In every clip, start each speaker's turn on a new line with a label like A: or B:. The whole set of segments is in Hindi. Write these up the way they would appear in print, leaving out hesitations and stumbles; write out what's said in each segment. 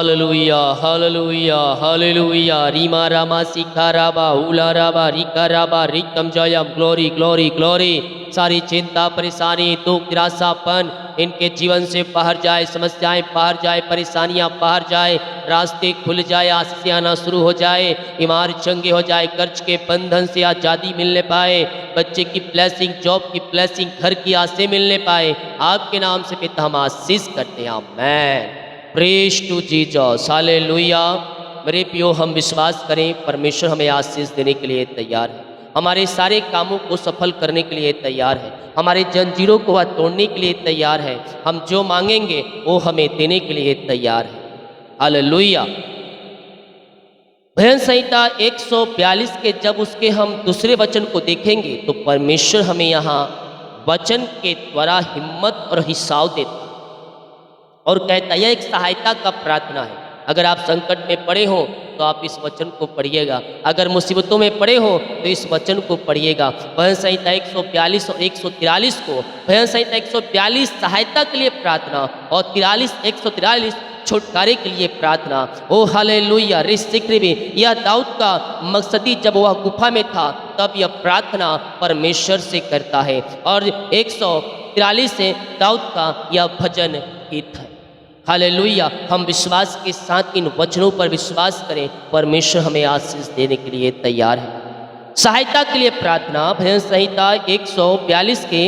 A: हालेलुया हालेलुया हालेलुया रीमा रामा सिखा राबा उला राबा रिका राबा रिकम जयम ग्लोरी ग्लोरी ग्लोरी। सारी चिंता परेशानी दुख निराशापन इनके जीवन से बाहर जाए, समस्याएं बाहर जाए, परेशानियां बाहर जाए, रास्ते खुल जाए, आशीष आना शुरू हो जाए, बीमार चंगे हो जाए, कर्ज के बंधन से आज़ादी मिलने पाए, बच्चे की ब्लेसिंग, जॉब की ब्लेसिंग, घर की आसें मिलने पाए। आपके नाम से पिता हम आशीष करते हैं, amen. Praise to Jesus, hallelujah. मेरे प्रियो, हम विश्वास करें परमेश्वर हमें आशीष देने के लिए तैयार है, हमारे सारे कामों को सफल करने के लिए तैयार है, हमारे जंजीरों को वह तोड़ने के लिए तैयार है। हम जो मांगेंगे वो हमें देने के लिए तैयार है, हालेलुया। भजन संहिता 142 के जब उसके हम दूसरे वचन को देखेंगे तो परमेश्वर हमें यहाँ वचन के द्वारा हिम्मत और हिसाव देता और कहता यह एक सहायता का प्रार्थना है। अगर आप संकट में पड़े हो तो आप इस वचन को पढ़िएगा, अगर मुसीबतों में पड़े हो तो इस वचन को पढ़िएगा। भजन संहिता 142 और 143 को, भजन संहिता 142 सहायता के लिए प्रार्थना और 143 छुटकारे के लिए प्रार्थना। ओ हालेलुया। ऋषिक्र में यह दाऊद का मकसदी जब वह गुफा में था तब यह प्रार्थना परमेश्वर से करता है, और 143 से दाऊद का यह भजन गीत है, हालेलुया। हम विश्वास के साथ इन वचनों पर विश्वास करें, परमेश्वर हमें आशीष देने के लिए तैयार है। सहायता के लिए प्रार्थना, भजन संहिता 142 के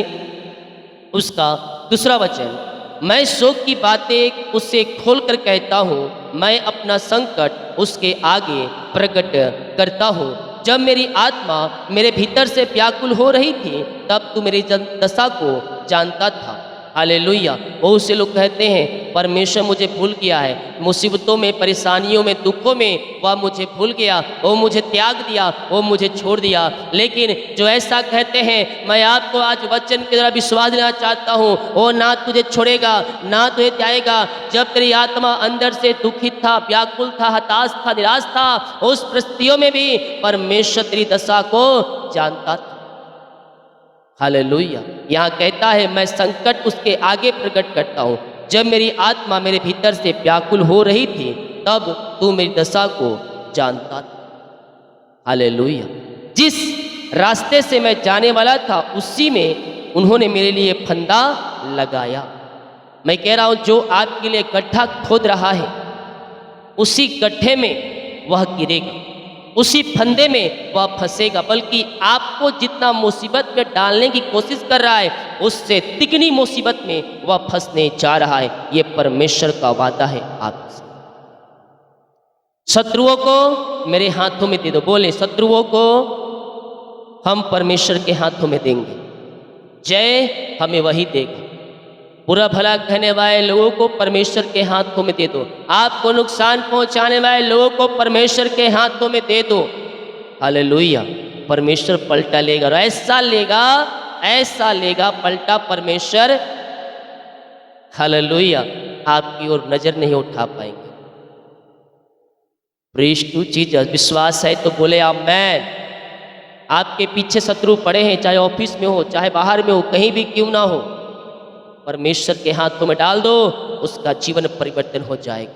A: उसका दूसरा वचन, मैं शोक की बातें उससे खोलकर कहता हूँ, मैं अपना संकट उसके आगे प्रकट करता हूँ। जब मेरी आत्मा मेरे भीतर से व्याकुल हो रही थी तब तू मेरी दशा को जानता था, हालेलुया। बहुत से लोग कहते हैं परमेश्वर मुझे भूल गया है, मुसीबतों में, परेशानियों में, दुखों में वह मुझे भूल गया, वो मुझे त्याग दिया, वो मुझे छोड़ दिया। लेकिन जो ऐसा कहते हैं, मैं आपको आज वचन के द्वारा विश्वास देना चाहता हूँ, वो ना तुझे छोड़ेगा ना तुझे त्यागेगा। जब तेरी आत्मा अंदर से दुखित था, व्याकुल था, हताश था, निराश था, उस परिस्थितियों में भी परमेश्वर तेरी दशा को जानता था, हालेलुया। यहाँ कहता है मैं संकट उसके आगे प्रकट करता हूँ। जब मेरी आत्मा मेरे भीतर से व्याकुल हो रही थी तब तू मेरी दशा को जानता था, हालेलुया। जिस रास्ते से मैं जाने वाला था उसी में उन्होंने मेरे लिए फंदा लगाया। मैं कह रहा हूँ जो आपके लिए गड्ढा खोद रहा है उसी गड्ढे में वह गिरेगा, उसी फंदे में वह फंसेगा, बल्कि आपको जितना मुसीबत में डालने की कोशिश कर रहा है उससे तिगनी मुसीबत में वह फंसने जा रहा है। ये परमेश्वर का वादा है आपसे। शत्रुओं को मेरे हाथों में दे दो, बोले शत्रुओं को हम परमेश्वर के हाथों में देंगे, जय हमें वही देगा। बुरा भला कहने वाले लोगों को परमेश्वर के हाथों में दे दो, आपको नुकसान पहुंचाने वाले लोगों को परमेश्वर के हाथों में दे दो, हालेलुया। परमेश्वर पलटा लेगा और ऐसा लेगा पलटा परमेश्वर, हालेलुया। आपकी ओर नजर नहीं उठा पाएंगे। Praise to Jesus. विश्वास है तो बोले आमेन। आपके पीछे शत्रु पड़े हैं, चाहे ऑफिस में हो, चाहे बाहर में हो, कहीं भी क्यों ना हो, परमेश्वर के हाथों में डाल दो, उसका जीवन परिवर्तन हो जाएगा,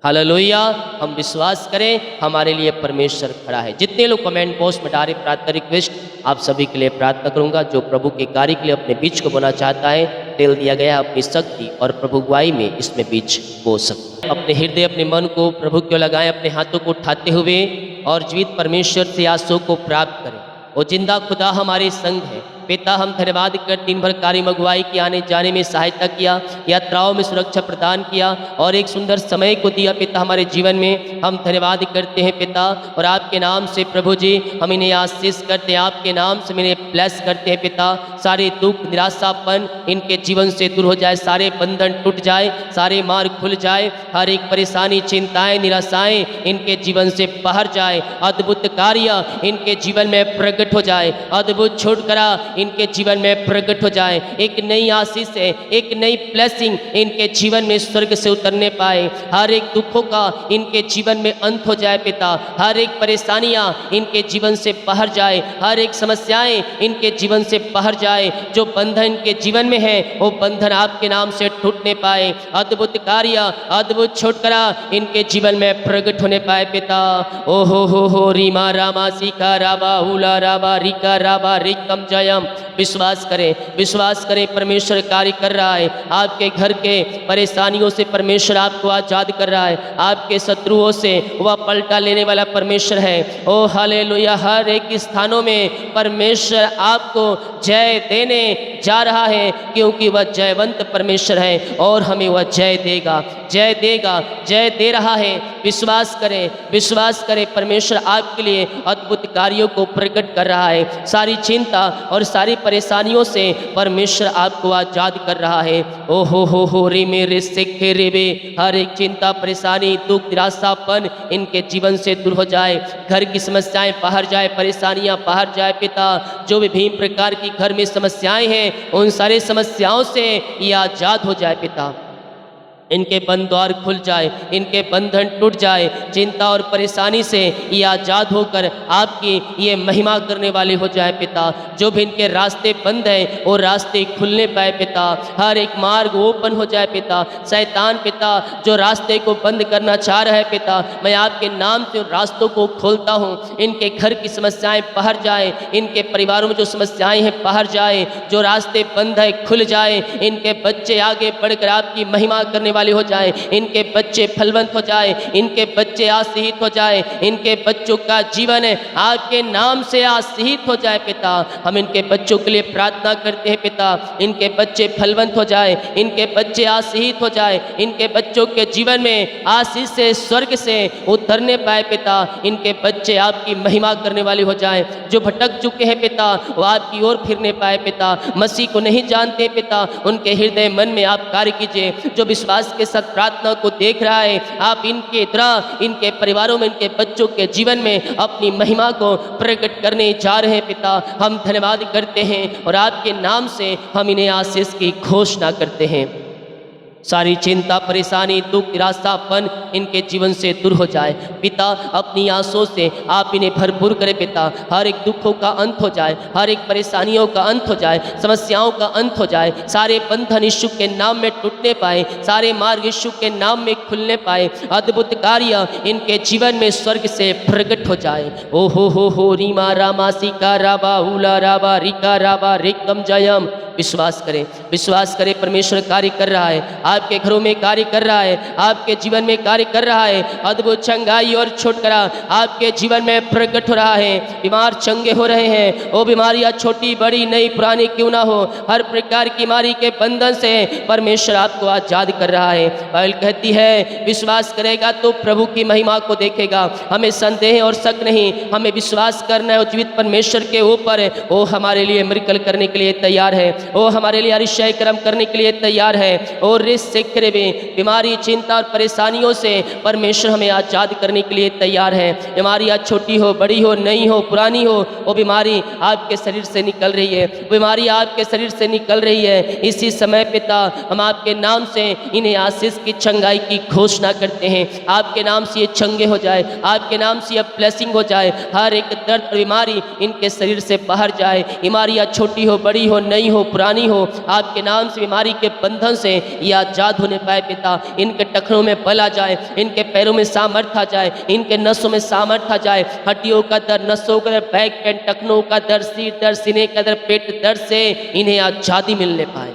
A: हालेलुया। हम विश्वास करें हमारे लिए परमेश्वर खड़ा है। जितने लोग कमेंट बॉक्स में डाले प्रार्थना रिक्वेस्ट, आप सभी के लिए प्रार्थना करूंगा। जो प्रभु के कार्य के लिए अपने बीज को बोना चाहता है, तेल दिया गया अपनी शक्ति और प्रभु गुआई में इसमें बीज बो सकते। अपने हृदय, अपने मन को प्रभु को लगाएं, अपने हाथों को उठाते हुए और जीवित परमेश्वर से आंसू को प्राप्त करें। वो जिंदा खुदा हमारे संग है। पिता, हम धन्यवाद कर दिन भर कार्य अगुवाई के आने जाने में सहायता किया, यात्राओं में सुरक्षा प्रदान किया और एक सुंदर समय को दिया पिता हमारे जीवन में। हम धन्यवाद करते हैं पिता, और आपके नाम से प्रभु जी हम इन्हें आशीष करते हैं, आपके नाम से इन्हें ब्लेस करते हैं पिता। सारे दुख निराशापन इनके जीवन से दूर हो जाए, सारे बंधन टूट जाए, सारे मार्ग खुल जाए, हर एक परेशानी, चिंताएं, निराशाएं इनके जीवन से बाहर जाए, अद्भुत कार्य इनके जीवन में प्रकट हो जाए, अद्भुत छुटकारा इनके जीवन में प्रकट हो जाए। एक नई आशीष है, एक नई ब्लेसिंग इनके जीवन में स्वर्ग से उतरने पाए। हर एक दुखों का इनके जीवन में अंत हो जाए पिता। हर एक परेशानियां इनके जीवन से बाहर जाए, हर एक समस्याएं इनके जीवन से बाहर जाए। जो बंधन इनके जीवन में है वो बंधन आपके नाम से टूटने पाए। अद्भुत कार्य, अद्भुत छुटकारा इनके जीवन में प्रकट होने पाए पिता। ओ हो रीमा रामा सीका राबा उला राबा रिका राबा रिकम जयम। विश्वास करें, विश्वास करें, परमेश्वर कार्य कर रहा है। आपके घर के परेशानियों से परमेश्वर आपको आजाद कर रहा है। आपके शत्रुओं से वह पलटा लेने वाला परमेश्वर है। ओ हालेलुया। हर एक स्थानों में परमेश्वर आपको जय देने जा रहा है, क्योंकि वह जयवंत परमेश्वर है और हमें वह जय देगा, जय देगा, जय दे रहा है। विश्वास करें, विश्वास करें, परमेश्वर आपके लिए अद्भुत कार्यों को प्रकट कर रहा है। सारी चिंता और सारी परेशानियों से परमेश्वर आपको आजाद कर रहा है। ओ हो रे मेरे सिखे रे बे। हर एक चिंता, परेशानी, दुख, निराशापन इनके जीवन से दूर हो जाए। घर की समस्याएं बाहर जाए, परेशानियां बाहर जाए पिता। जो विभिन्न प्रकार की घर में समस्याएं हैं उन सारी समस्याओं से ये आजाद हो जाए पिता। इनके बंद द्वार खुल जाए, इनके बंधन टूट जाए। चिंता और परेशानी से ये आज़ाद होकर आपकी ये महिमा करने वाले हो जाए पिता। जो भी इनके रास्ते बंद हैं वो रास्ते खुलने पाए पिता। हर एक मार्ग ओपन हो जाए पिता। शैतान पिता जो रास्ते को बंद करना चाह रहा है पिता, मैं आपके नाम से उन रास्तों को खोलता हूँ। इनके घर की समस्याएं बाहर जाए, इनके परिवारों में जो समस्याएं हैं बाहर जाए, जो रास्ते बंद है खुल जाए। इनके बच्चे आगे बढ़कर आपकी महिमा करने वाले हो जाए, इनके बच्चे फलवंत हो जाए, इनके बच्चे आशीषित हो जाए, इनके बच्चों का जीवन है आपके नाम से आशीषित हो जाए पिता। हम इनके बच्चों के लिए प्रार्थना करते हैं पिता। इनके बच्चे फलवंत हो जाए, इनके बच्चे आशीषित हो जाए, इनके बच्चों के जीवन में आशीष से स्वर्ग से उतरने पाए पिता। इनके बच्चे आपकी महिमा करने वाले हो जाए। जो भटक चुके हैं पिता वो आपकी ओर फिरने पाए पिता। मसीह को नहीं जानते पिता, उनके हृदय मन में आप कार्य कीजिए। जो विश्वास के साथ प्रार्थना को देख रहा है, आप इनके तरह इनके परिवारों में, इनके बच्चों के जीवन में अपनी महिमा को प्रकट करने जा रहे हैं पिता। हम धन्यवाद करते हैं और आपके नाम से हम इन्हें आशीष की घोषणा करते हैं। सारी चिंता, परेशानी, दुख, निराशापन इनके जीवन से दूर हो जाए पिता। अपनी आंसुओं से आप इन्हें भरपूर करें पिता। हर एक दुखों का अंत हो जाए, हर एक परेशानियों का अंत हो जाए, समस्याओं का अंत हो जाए। सारे बंधन यीशु के नाम में टूटने पाए, सारे मार्ग यीशु के नाम में खुलने पाए। अद्भुत कार्य इनके जीवन में स्वर्ग से प्रकट हो जाए। ओ हो रीमा रामा सीका राबा उला राबा रिका राबा रिकम जयम। विश्वास करें, विश्वास करें, परमेश्वर कार्य कर रहा है। आपके घरों में कार्य कर रहा है, आपके जीवन में कार्य कर रहा है। अद्भुत चंगाई और छुटकारा आपके जीवन में प्रकट हो रहा है। बीमार चंगे हो रहे हैं। वो बीमारियां छोटी बड़ी नई पुरानी क्यों ना हो, हर प्रकार की बीमारी के बंधन से परमेश्वर आपको आजाद कर रहा है। बाइबल कहती है विश्वास करेगा तो प्रभु की महिमा को देखेगा। हमें संदेह और शक नहीं, हमें विश्वास करना है। जीवित परमेश्वर के ऊपर वो हमारे लिए मिरेकल करने के लिए तैयार है, वो हमारे लिए अतिशय कर्म करने के लिए तैयार है। और बीमारी, चिंता और परेशानियों से परमेश्वर हमें आजाद करने के लिए तैयार है। बीमारियां छोटी हो, बड़ी हो, नई हो, पुरानी हो, वो बीमारी आपके शरीर से निकल रही है, बीमारी आपके शरीर से निकल रही है। इसी समय पिता हम आपके नाम से इन्हें आशीष की चंगाई की घोषणा करते हैं। आपके नाम से ये चंगे हो जाए, आपके नाम से ये ब्लेसिंग हो जाए। हर एक दर्द और बीमारी इनके शरीर से बाहर जाए। बीमारियां छोटी हो, बड़ी हो, नई हो, पुरानी हो, आपके नाम से बीमारी के बंधन से ये आजाद होने पाए पिता। इनके टखनों में बल आ जाए, इनके पैरों में सामर्थ्य आ जाए, इनके नसों में सामर्थ्य आ जाए। हड्डियों का दर्द, नसों का दर्द, बैक पेन, टखनों का दर्द, सिर दर्द, सीने का दर्द, पेट दर्द से इन्हें आजादी मिलने पाए।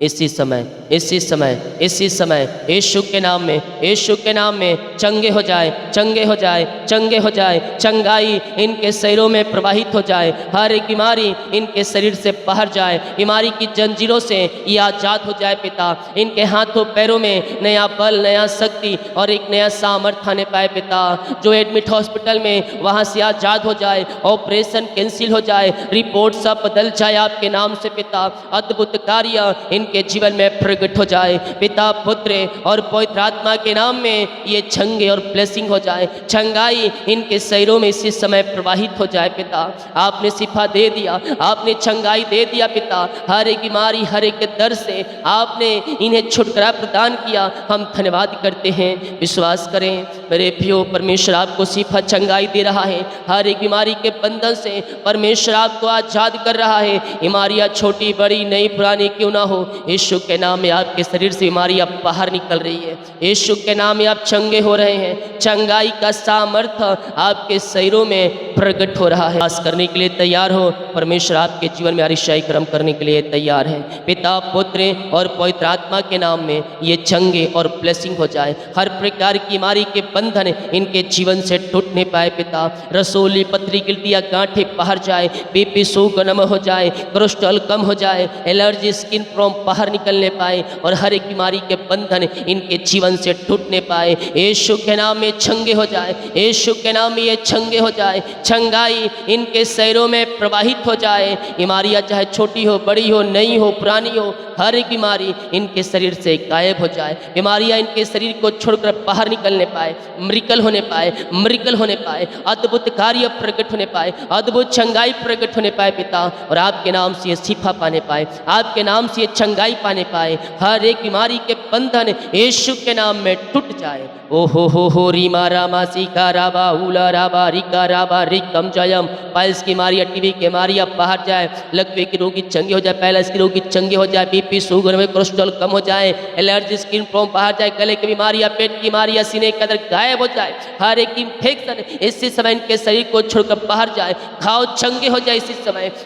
A: इसी समय, इसी समय, इसी समय यीशु के नाम में, यीशु के नाम में चंगे हो जाए, चंगे हो जाए, चंगे हो जाए। चंगाई इनके शरीरों में प्रवाहित हो जाए। हर एक बीमारी इनके शरीर से बाहर जाए। बीमारी की जंजीरों से ये आजाद हो जाए पिता। इनके हाथों पैरों में नया बल, नया शक्ति और एक नया सामर्थ्य आने पाए पिता। जो एडमिट हॉस्पिटल में वहाँ से आजाद हो जाए, ऑपरेशन कैंसिल हो जाए, रिपोर्ट सब बदल जाए आपके नाम से पिता। अद्भुत कार्य इनके जीवन में प्रकट हो जाए। पिता, पुत्र और पवित्र आत्मा के नाम में ये छंगे और ब्लेसिंग हो जाए। छंगाई इनके शरीरों में इसी समय प्रवाहित हो जाए। पिता, आपने शिफा दे दिया, आपने छंगाई दे दिया। पिता, हर एक बीमारी, हर एक दर्द से आपने इन्हें छुटकारा प्रदान किया। हम धन्यवाद करते हैं। विश्वास करें मेरे प्रियो, परमेश्वर आपको शिफा छंगाई दे रहा है। हर एक बीमारी के बंधन से परमेश्वर आपको आजाद कर रहा है। बीमारियां छोटी बड़ी नई पुरानी क्यों ना हो, यीशु के नाम में आपके शरीर से बीमारियां बाहर निकल रही है। यीशु के नाम में आप चंगे हो रहे हैं। चंगाई का सामर्थ्य आपके शरीरों में प्रकट हो रहा है। वास करने के लिए तैयार हो। परमेश्वर आपके जीवन में अतिशय कर्म करने के लिए तैयार है। पिता, पुत्र और पवित्र आत्मा के नाम में ये चंगे और ब्लेसिंग हो जाए। हर प्रकार की बीमारी के बंधन इनके जीवन से टूटने पाए। पिता, रसोली, पथरी, गिल्टियाँ, गांठें बाहर जाए, बीपी सुगनम हो जाए, कोलेस्ट्रॉल कम हो जाए, एलर्जी, स्किन प्रॉब्लम बाहर निकलने पाए और हर एक बीमारी के बंधन इनके जीवन से टूटने पाए। यीशु के नाम में छंगे हो जाए। यीशु के नाम में ये छंगे हो जाए। छंगाई इनके शरीरों में प्रवाहित हो जाए। बीमारियां चाहे छोटी हो, बड़ी हो, नई हो, पुरानी हो, हर एक बीमारी इनके शरीर से गायब हो जाए। बीमारियां इनके शरीर को छोड़कर बाहर निकलने पाए, मिरेकल होने पाए, मिरेकल होने पाए, अद्भुत कार्य प्रकट होने पाए, अद्भुत छंगाई प्रकट होने पाए। पिता, और आपके नाम से ये शिफा पाने पाए, आपके नाम से ये छंगाई पाने पाए। हर एक बीमारी के बंधन यीशु के नाम में टूट जाए। ओ हो रीमा रामा सीका राबा उला राबा रिका राबा रिकम जयम। पाइल्स की बीमारियां, टीबी की बीमारियां बाहर जाए, लकवे की रोगी चंगे हो जाए, पैरालिसिस की रोगी चंगे हो जाए, बीपी शुगर में कोलेस्ट्रॉल कम हो जाए, एलर्जी, स्किन प्रॉब्लम बाहर जाए, गले की बीमारियां, पेट की बीमारियां, सीने के अंदर गायब हो जाए। हर एक इन्फेक्शन इसी समय इनके शरीर को छोड़कर बाहर जाए। घाव चंगे हो जाए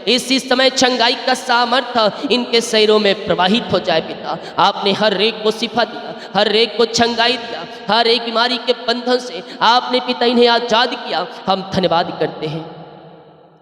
A: इसी समय छंगाई का सामर्थ्य इनके शरीरों में प्रवाहित हो जाए। पिता, आपने हर एक को शिफा दिया, हर एक को छंगाई दिया, हर एक बीमारी के बंधन से आपने पिता इन्हें आजाद किया। हम धन्यवाद करते हैं।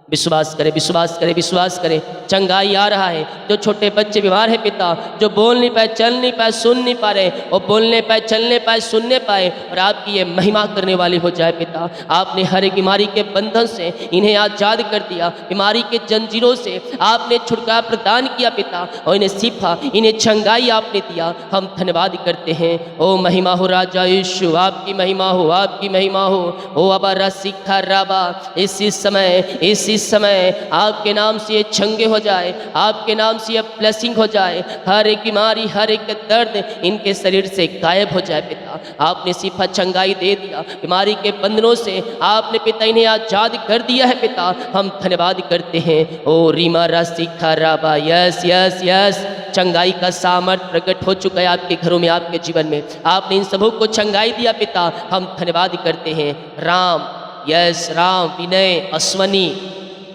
A: विश्वास करें, विश्वास करें, विश्वास करें। चंगाई आ रहा है। जो छोटे बच्चे बीमार हैं पिता, जो बोल नहीं पाए, चल नहीं पाए, सुन नहीं पा रहे, वो बोलने पाए, चलने पाए, सुनने पाए और आपकी ये महिमा करने वाली हो जाए। पिता, आपने हर एक बीमारी के बंधन से इन्हें आजाद कर दिया। बीमारी के जंजीरों से आपने छुटकारा प्रदान किया। पिता, और इन्हें शिफा, इन्हें छंगाई आपने दिया। हम धन्यवाद करते हैं। ओ महिमा हो राजा यीशु, आपकी महिमा हो, आपकी महिमा हो। ओ अबा रसिखा राबा, इसी समय आपके नाम से ये छंगे हो जाए, आपके नाम से ये ब्लेसिंग हो जाए। हर एक बीमारी, हर एक दर्द इनके शरीर से गायब हो जाए। पिता, आपने शिफा छंगाई दे दिया। बीमारी के बंधनों से आपने पिता इन्हें आजाद कर दिया है। पिता, हम धन्यवाद करते हैं। ओ रीमा रसिखा राबा, यस यस यस, छंगाई का सामर्थ प्रकट हो चुका है आपके घरों में, आपके जीवन में। आपने इन सबों को छंगाई दिया। पिता, हम धन्यवाद करते हैं। राम, यस राम, विनय, अश्वनी,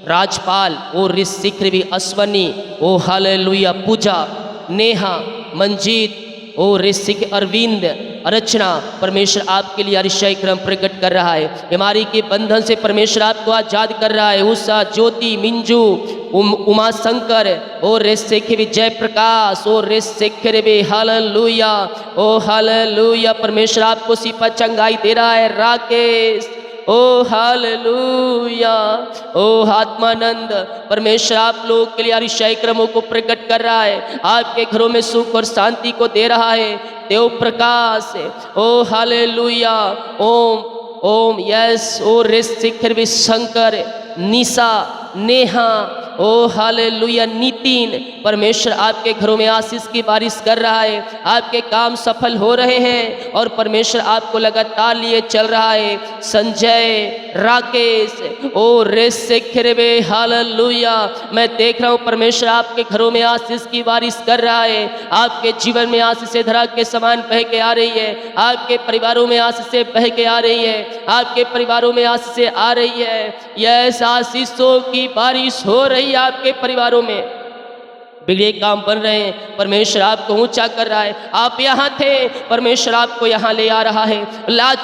A: राजपाल, ओ ऋषिक्र भी अश्वनी, ओ हालेलुया, पूजा, नेहा, मंजीत, ओ ऋषिक, अरविंद, अर्चना, परमेश्वर आपके लिए अतिशय क्रम प्रकट कर रहा है। बीमारी के बंधन से परमेश्वर आपको आजाद कर रहा है। उषा, ज्योति, मिंजू, उमा शंकर, ओ ऋषिक भी, जय प्रकाश, ओ ऋषिक भी, हालेलुया, ओ हालेलुया, परमेश्वर आपको शिफा चंगाई दे रहा है। राकेश, ओ हालेलुया, ओ आत्मानंद, परमेश्वर आप लोगों के लिए अतिशय क्रमों को प्रकट कर रहा है। आपके घरों में सुख और शांति को दे रहा है। देव प्रकाश, ओ हालेलुया, ओम ओम, यस, ओ ऋषिखर भी, शंकर, निशा, नेहा, ओ हालेलुया, नितिन, परमेश्वर आपके घरों में आशीष की बारिश कर रहा है। आपके काम सफल हो रहे हैं और परमेश्वर आपको लगातार लिए चल रहा है। संजय, राकेश, ओ ऋषिखिरबे, हालेलुया, मैं देख रहा हूँ परमेश्वर आपके घरों में आशीष की बारिश कर रहा है। आपके जीवन में आशीष धरा के समान बह के आ रही है। आपके परिवारों में आशीष बह के आ रही है। आपके परिवारों में आशीष आ रही है। यस, आशीषों की बारिश हो रही है आपके परिवारों में। बिगड़े काम बन रहे हैं, परमेश्वर आपको ऊंचा कर रहा है। आप यहाँ थे, परमेश्वर आपको यहाँ ले आ रहा है। लाद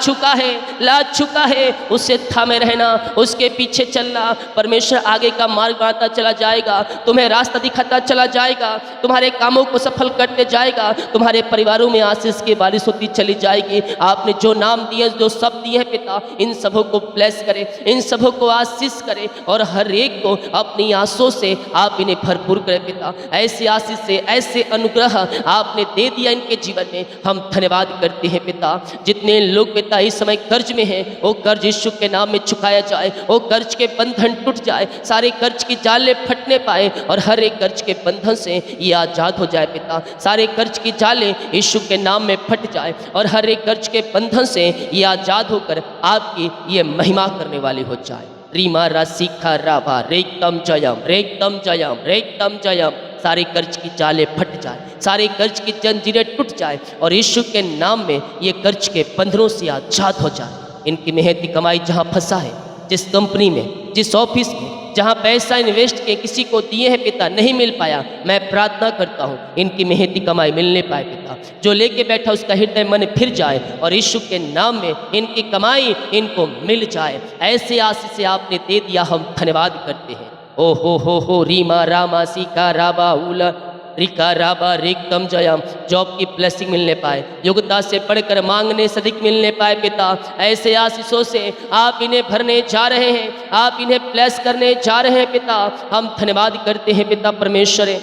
A: चुका है, उससे थामे रहना, उसके पीछे चलना। परमेश्वर आगे का मार्ग बनाता चला जाएगा, तुम्हें रास्ता दिखाता चला जाएगा, तुम्हारे कामों को सफल करते जाएगा। तुम्हारे परिवारों में आशीष की बारिश होती चली जाएगी। आपने जो नाम दिए, जो शब्द दिए हैं पिता, इन सबों को ब्लेस करें, इन सबों को आशीष करें और हर एक को अपनी आंसुओं से आप इन्हें भरपूर करें। पिता, ऐसी आशीष से, ऐसे अनुग्रह आपने दे दिया इनके जीवन में, हम धन्यवाद करते हैं पिता। जितने लोग पिता इस समय कर्ज में हैं, वो कर्ज यीशु के नाम में चुकाया जाए, वो कर्ज के बंधन टूट जाए, सारे कर्ज की जाले फटने पाए और हर एक कर्ज के बंधन से ये आज़ाद हो जाए पिता। सारे कर्ज की जाले यीशु के नाम में फट जाए और हर एक कर्ज के बंधन से ये आज़ाद होकर आपकी ये महिमा करने वाले हो जाए। रीमा राशिखा राभा रेकतम जयम रेकतम जयम रेकतम जयम। सारे कर्ज की जाले फट जाए, सारे कर्ज की जंजीरें टूट जाए और यीशु के नाम में ये कर्ज के बंधनों से आज़ाद हो जाए। इनकी मेहनती कमाई जहाँ फंसा है, जिस कंपनी में, जिस ऑफिस में, जहाँ पैसा इन्वेस्ट के किसी को दिए हैं पिता, नहीं मिल पाया, मैं प्रार्थना करता हूँ इनकी मेहनती कमाई मिलने पाए पिता। जो लेके बैठा उसका हृदय मन फिर जाए और यीशु के नाम में इनकी कमाई इनको मिल जाए। ऐसे आशीष से आपने दे दिया, हम धन्यवाद करते हैं। ओ हो रीमा रामा सीका राबा उला रिका राबा रिकतम जयम। जॉब की ब्लेसिंग मिलने पाए, योग्यता से बढ़कर मांगने से अधिक मिलने पाए पिता। ऐसे आशीषों से आप इन्हें भरने जा रहे हैं, आप इन्हें ब्लेस करने जा रहे हैं पिता। हम धन्यवाद करते हैं पिता परमेश्वर,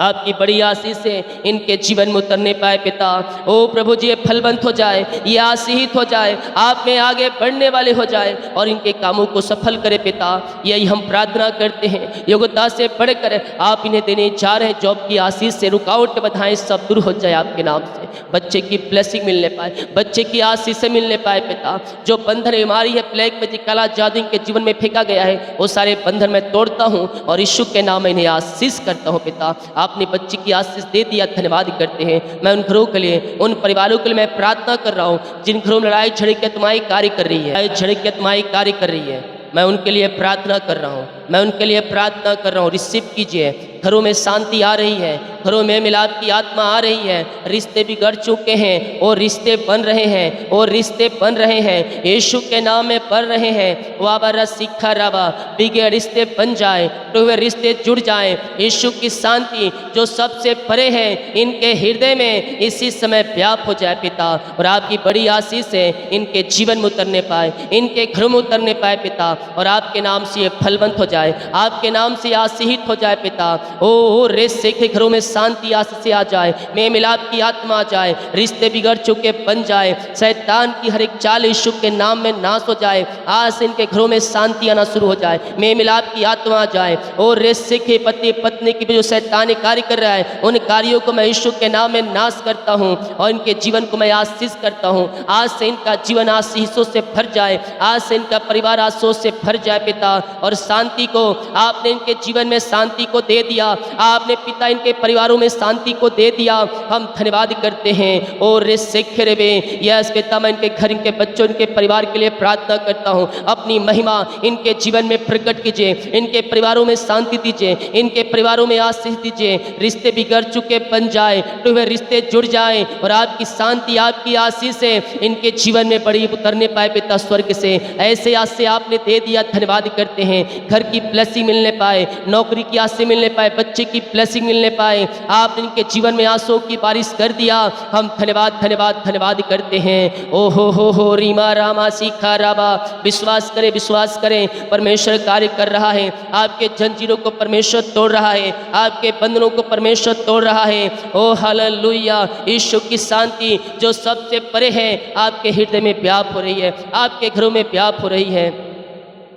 A: आपकी बड़ी आशीष से इनके जीवन में उतरने पाए पिता। ओ प्रभु जी, ये फलवंत हो जाए, ये आशीषित हो जाए, आप में आगे बढ़ने वाले हो जाए और इनके कामों को सफल करे पिता। यही हम प्रार्थना करते हैं, योग्यता से बढ़कर आप इन्हें देने जा रहे हैं। जॉब की आशीष से रुकावट बाधाएं सब दूर हो जाए आपके नाम से। बच्चे की ब्लेसिंग मिलने पाए, बच्चे की आशीष से मिलने पाए पिता। जो बंधन बीमारी है, प्लेग में काला जादू के जीवन में फेंका गया है, वो सारे बंधन मैं तोड़ता हूँ और यीशु के नाम में इन्हें आशीष करता हूँ पिता। आपने बच्चे की आशीष दे दिया, धन्यवाद करते हैं। मैं उन घरों के लिए, उन परिवारों के लिए मैं प्रार्थना कर रहा हूँ जिन घरों में लड़ाई झड़क के तुम्हारी कार्य कर रही है, झड़क के तुम्हारी कार्य कर रही है। मैं उनके लिए प्रार्थना कर रहा हूँ, मैं उनके लिए प्रार्थना कर रहा हूँ। रिसीव कीजिए। घरों में शांति आ रही है, घरों में मिलाप की आत्मा आ रही है। रिश्ते बिगड़ चुके हैं और रिश्ते बन रहे हैं, और रिश्ते बन रहे हैं, यीशु के नाम में बन रहे हैं। वाबा सीखा राबा, बिगड़े रिश्ते बन जाए, तो वे रिश्ते जुड़ जाएं। यीशु की शांति जो सबसे परे है, इनके हृदय में इसी समय व्याप हो जाए पिता। और आपकी बड़ी आशीष से इनके जीवन में उतरने पाए, इनके घरों में उतरने पाए पिता। और आपके नाम से ये फलवंत हो जाए, आपके नाम से आशीषित हो जाए पिता। ओ रेसे के घरों में शांति आशीष से आ जाए, में मिलाप की आत्मा आ जाए, रिश्ते बिगड़ चुके बन जाए, शैतान की हर एक चाल यीशु के नाम में नाश हो जाए। आज से इनके घरों में शांति आना शुरू हो जाए, में मिलाप की आत्मा आ जाए। और रेसे के पति पत्नी की भी जो शैतानी कार्य कर रहा है, उन कार्यों को मैं यीशु के नाम में नाश करता हूँ और इनके जीवन को मैं आशीष करता हूँ। आज से इनका जीवन आशीषों से भर जाए, आज से इनका परिवार आशीषों से भर जाए पिता। और शांति को आपने इनके जीवन में शांति को दे दिया, आपने पिता इनके परिवारों में शांति को दे दिया। हम धन्यवाद करते हैं। और यस पिता, मैं इनके घर, इनके बच्चों, इनके परिवार के लिए प्रार्थना करता हूँ। अपनी महिमा इनके जीवन में प्रकट कीजिए, इनके परिवारों में शांति दीजिए, इनके परिवारों में आशीष दीजिए। रिश्ते बिगड़ चुके बन जाए तो वे रिश्ते जुड़ जाएं और आपकी शांति, आपकी आशीष से इनके जीवन में बड़ी उतरने पाए पिता स्वर्ग से। ऐसे आज से आपने दे दिया, धन्यवाद करते हैं। घर की ब्लेसिंग मिलने पाए, नौकरी की आशीष मिलने पाए, बच्चे की ब्लेसिंग मिलने पाए। आप इनके जीवन में आंसुओं की बारिश कर दिया। हम धन्यवाद धन्यवाद धन्यवाद करते हैं। ओ हो रीमा रामा सीखा राबा। विश्वास करें, विश्वास करें, परमेश्वर कार्य कर रहा है। आपके जंजीरों को परमेश्वर तोड़ रहा है, आपके बंधनों को परमेश्वर तोड़ रहा है। ओ हालेलुया। यीशु की शांति जो सबसे परे है, आपके हृदय में व्याप हो रही है, आपके घरों में व्याप हो रही है।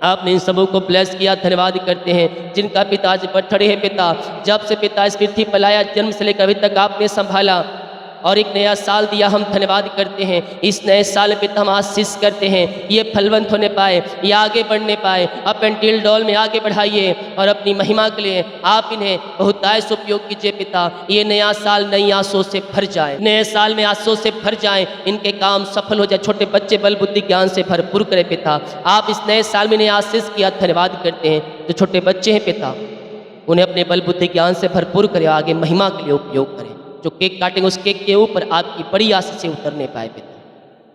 A: आपने इन सबों को ब्लेस किया, धन्यवाद करते हैं। जिनका पिता आज बर्थडे है पिता, जब से पिता इस पृथ्वी पर लाया, जन्म से लेकर अभी तक आपने संभाला और एक नया साल दिया, हम धन्यवाद करते हैं। इस नए साल पे हम आशीष करते हैं, ये फलवंत होने पाए, ये आगे बढ़ने पाए। अप एंड टिल डॉल में आगे बढ़ाइए और अपनी महिमा के लिए आप इन्हें बहुतायत से उपयोग कीजिए पिता। ये नया साल नई आशों से भर जाए, नए साल में आशों से भर जाए, इनके काम सफल हो जाए। छोटे बच्चे बल बुद्धि ज्ञान से भरपूर करें पिता। आप इस नए साल में इन्हें आशीष किया, धन्यवाद करते हैं। जो छोटे बच्चे हैं पिता, उन्हें अपने बल बुद्धि ज्ञान से भरपूर करें, आगे महिमा के लिए उपयोग करें। जो केक काटेंगे उस केक के ऊपर आपकी बड़ी आशीष से उतरने पाए पिता।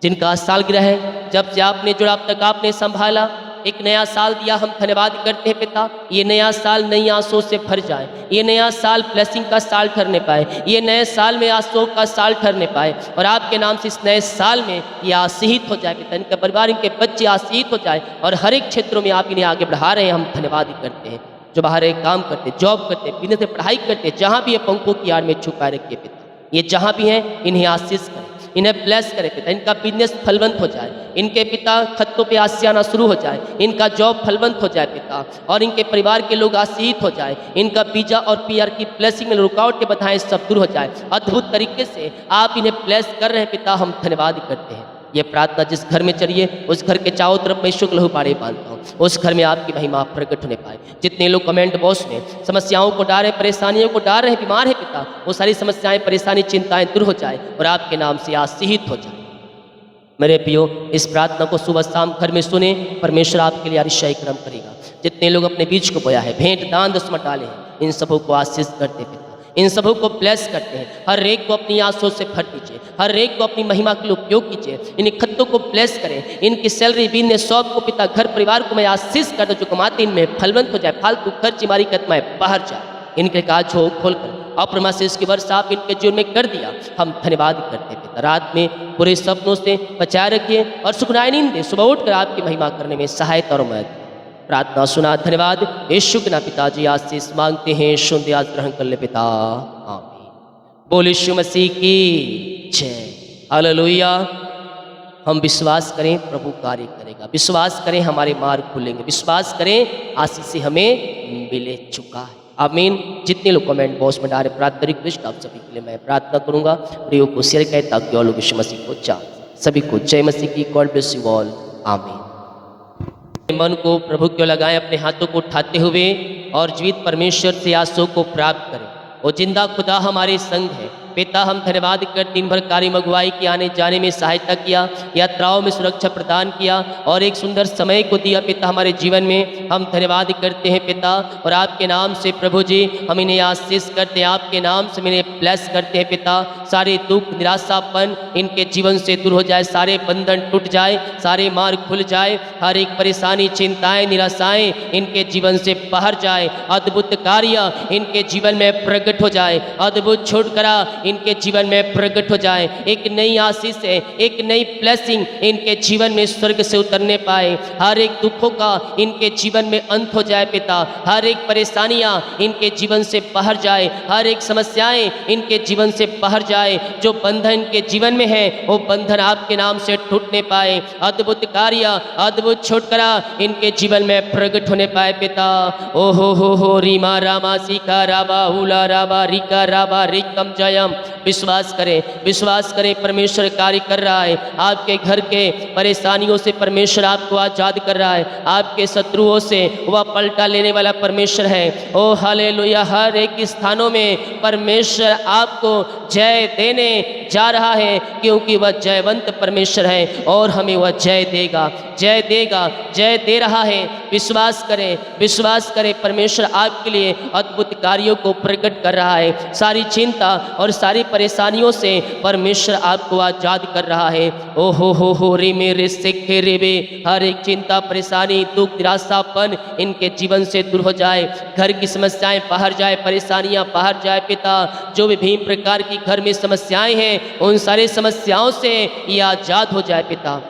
A: जिनका सालगिरह है, जब से आपने जुड़ा अब तक आपने संभाला, एक नया साल दिया, हम धन्यवाद करते हैं पिता। ये नया साल नई आशों से भर जाए, ये नया साल ब्लेसिंग का साल ठहरने पाए, ये नए साल में आशों का साल ठहरने पाए और आपके नाम से इस नए साल में ये आशीषित हो जाए पिता। इनका परिवार, इनके बच्चे आशीषित हो जाए और हर एक क्षेत्रों में आप इन्हें आगे बढ़ा रहे हैं, हम धन्यवाद करते हैं। जो बाहर एक काम करते, जॉब करते, बिजनेस में पढ़ाई करते, जहाँ भी ये पंखों की आड़ में छुपाए रखिए पिता। ये जहाँ भी हैं इन्हें आशीष करें, इन्हें ब्लेस करें पिता। इनका बिजनेस फलवंत हो जाए, इनके पिता खत्तों पे आशीष आना शुरू हो जाए, इनका जॉब फलवंत हो जाए पिता, और इनके परिवार के लोग आशीषित हो जाए। इनका वीजा और पीआर की ब्लेसिंग में रुकावटें बाधाएं सब दूर हो जाए। अद्भुत तरीके से आप इन्हें ब्लेस कर रहे हैं पिता, हम धन्यवाद करते हैं। ये प्रार्थना जिस घर में चलिए उस घर के चारों तरफ मैं शुक्ल बाड़े बांधता हूँ, उस घर में आपकी महिमा प्रकट होने पाए। जितने लोग कमेंट बॉक्स में समस्याओं को डाल रहे, परेशानियों को डाल रहे, बीमार है पिता, वो सारी समस्याएं, परेशानी, चिंताएं दूर हो जाए और आपके नाम से आशीषित हो जाए। मेरे प्रियो, इस प्रार्थना को सुबह शाम घर में सुने, परमेश्वर आपके लिए अतिशय कर्म करेगा। जितने लोग अपने बीज को बोया है, भेंट दान दसमत डाले हैं, इन सबों को आशीष करते पिता, इन सबों को ब्लेस करते हैं। हर एक को अपनी आंसू से भर दीजिए, हर एक को अपनी महिमा के लिए उपयोग कीजिए। इन खत्तों को ब्लेस करें, इनकी सैलरी बिजनेस सब को पिता, घर परिवार को मैं आशीष करता, जो कमाते इनमें फलवंत हो जाए, फालतू खर्च बीमारी कदमाएं बाहर जाए। इनके काज हो खोलकर अप्रमाशीष की वर्षा आप इनके जीवन में कर दिया, हम धन्यवाद करते पिता। रात में बुरे सपनों से बचाए रखिए और सुखनाई नींद दे, सुबह उठकर आपकी महिमा करने में सहायता और मदद। प्रार्थना सुना, धन्यवाद। यीशु के नाम पिताजी आशीष मांगते हैं, शुद्ध आज ग्रहण कर ले पिता, आमीन। बोल यीशु मसीह की जय, हालेलुया। हम विश्वास करें प्रभु कार्य करेगा, विश्वास करें हमारे मार्ग खुलेंगे, विश्वास करें आशीष से हमें मिले चुका है, आमीन। जितने लोग कमेंट बॉक्स में डाले प्रार्थना रिक्वेस्ट, आप सभी के लिए मैं प्रार्थना करूंगा, प्रियो को शेयर करें ताकि और लोग यीशु मसीह को जान। सभी को जय मसीह की, गॉड ब्लेस यू ऑल, आमीन। मन को प्रभु क्यों लगाएं, अपने हाथों को उठाते हुए और जीवित परमेश्वर से आंसू को प्राप्त करें। वो जिंदा खुदा हमारे संग है पिता, हम धन्यवाद कर दिन भर कार्य अगुवाई की, आने जाने में सहायता किया, यात्राओं में सुरक्षा प्रदान किया और एक सुंदर समय को दिया पिता हमारे जीवन में। हम धन्यवाद करते हैं पिता, और आपके नाम से प्रभु जी हम इन्हें आशीष करते हैं, आपके नाम से इन्हें ब्लेस करते हैं पिता। सारे दुख निराशापन इनके जीवन से दूर हो जाए, सारे बंधन टूट जाए, सारे मार्ग खुल जाए, हर एक परेशानी, चिंताएं, निराशाएं इनके जीवन से बाहर जाए, अद्भुत कार्य इनके जीवन में प्रकट हो जाए, अद्भुत छुटकारा इनके जीवन में प्रकट हो जाए। एक नई आशीष है, एक नई ब्लेसिंग इनके जीवन में स्वर्ग से उतरने पाए। हर एक दुखों का इनके जीवन में अंत हो जाए पिता, हर एक परेशानियां इनके जीवन से बाहर जाए, हर एक समस्याएं इनके जीवन से बाहर जाए। जो बंधन इनके जीवन में है वो बंधन आपके नाम से टूटने पाए, अद्भुत कार्य, अद्भुत छुटकारा इनके जीवन में प्रकट होने पाए पिता। ओ हो रीमा रामा सीका राबा हुला राबा रिका राबा रिकम जयम। विश्वास करें परमेश्वर कार्य कर रहा है, आपके घर के परेशानियों से परमेश्वर आपको आजाद कर रहा है, आपके शत्रुओं से वह पलटा लेने वाला परमेश्वर है। ओ हालेलुया, हर एक स्थानों में परमेश्वर आपको जय देने जा रहा है, क्योंकि वह जयवंत परमेश्वर है और हमें वह जय देगा, जय दे रहा है। विश्वास करें परमेश्वर आपके लिए अद्भुत कार्यों को प्रकट कर रहा है। सारी चिंता और सारी परेशानियों से परमेश्वर आपको आजाद कर रहा है। ओ हो रे मेरे सिखे रे बे, हर एक चिंता, परेशानी, दुख, निराशापन इनके जीवन से दूर हो जाए, घर की समस्याएं बाहर जाए, परेशानियां बाहर जाए पिता। जो विभिन्न प्रकार की घर में समस्याएं हैं उन सारी समस्याओं से ये आजाद हो जाए पिता,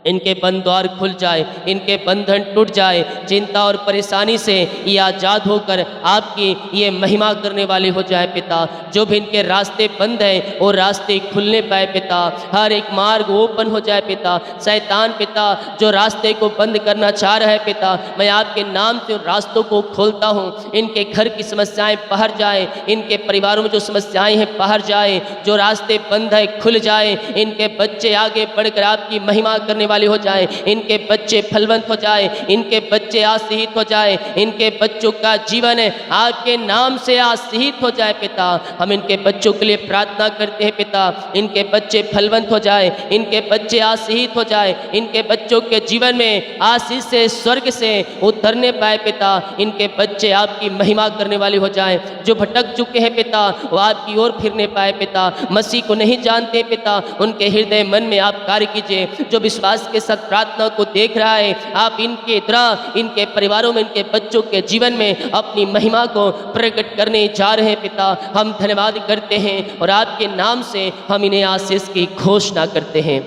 A: इनके बंद द्वार खुल जाए, इनके बंधन टूट जाए, चिंता और परेशानी से ये आज़ाद होकर आपकी ये महिमा करने वाले हो जाए पिता। जो भी इनके रास्ते बंद हैं वो रास्ते खुलने पाए पिता, हर एक मार्ग ओपन हो जाए पिता। शैतान पिता जो रास्ते को बंद करना चाह रहा है पिता, मैं आपके नाम से उन रास्तों को खोलता हूँ। इनके घर की समस्याएं बाहर जाए, इनके परिवारों में जो समस्याएं हैं बाहर जाए, जो रास्ते बंद है खुल जाए, इनके बच्चे आगे बढ़कर आपकी महिमा करने हो जाए, इनके बच्चे फलवंत हो जाए, इनके बच्चे आशीषित हो जाए, इनके बच्चों का जीवन है आपके नाम से आशीषित हो जाए पिता। हम इनके बच्चों के लिए प्रार्थना करते हैं पिता, इनके बच्चे फलवंत हो जाए, इनके बच्चे आशीषित हो जाए, इनके बच्चों के जीवन में आशीष से स्वर्ग से उतरने पाए पिता। इनके बच्चे आपकी महिमा करने वाले हो जाए, जो भटक चुके हैं पिता वो आपकी ओर फिरने पाए पिता, मसीह को नहीं जानते पिता उनके हृदय मन में आप कार्य कीजिए। जो विश्वास के साथ प्रार्थना को देख रहा है, आप इनके तरह इनके परिवारों में, इनके बच्चों के जीवन में अपनी महिमा को प्रकट करने जा रहे हैं पिता। हम धन्यवाद करते हैं और आपके नाम से हम इन्हें आशीष की घोषणा करते हैं।